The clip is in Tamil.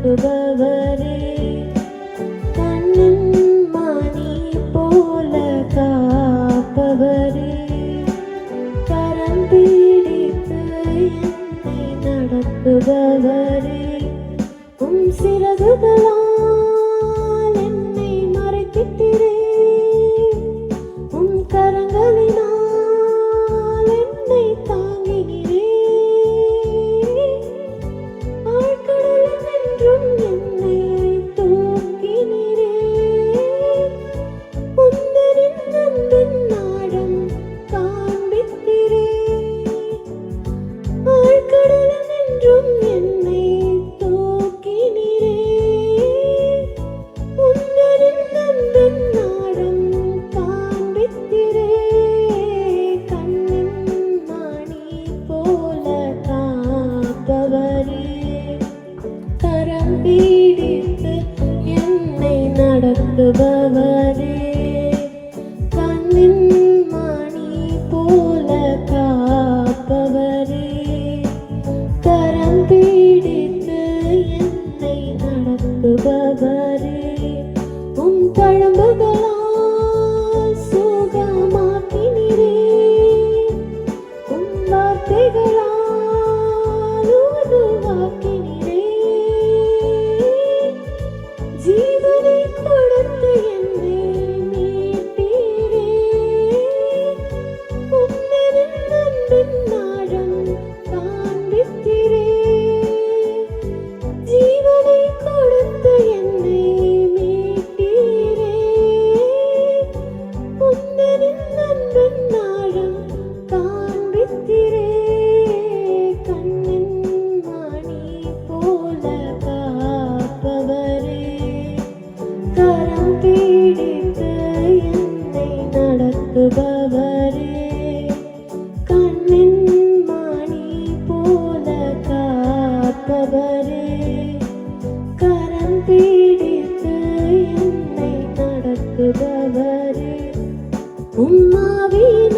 நடத்துபவரே, கண்ணின் மணி போல காப்பவரே, கரம் பிடித்து என்னை நடத்துபவரே, உம் சிறகுகளால் என்னை மறைத்திட்டீரே, உம் கரங்களினால் என்னை தாங்கினீரே, என்னை தூக்கினீரே, உந்தனின் அன்பின் நாடம் காண்பித்தீரே, ஆழ்கடலில் என்றும் என்னை தூக்கினீரே, உந்தனின் அன்பின் நாடம் காண்பித்தீரே, கண்ணின் மணி போல காப்பவரே, கரம் பிடித்து என்னை நடத்துபவரே, கண்ணின் மணி போல காப்பவரே, கரம் பிடித்து என்னை நடத்துபவரே, உம் தழும்புகளால் சுகமாக்கினீரே, உம் வார்த்தைகளால் உருவாக்கினீரே, ஜீவனை கொடுத்து என்னை மீட்டீரே, உந்தனின் அன்பின் நாடம் காண்பித்தீரே, ஜீவனை கொடுத்து என்னை மீட்டீரே, உந்தனின் அன்பின் நாடம் காண்பித்தீரே, கண்ணின் மணி போல காப்பவரே, கரம் பிடித்து என்னை நடத்துபவரே, கண்ணின் மணி போல காப்பவரே, கரம் பிடித்து என்னை நடத்துபவரே, உம் ஆவியின்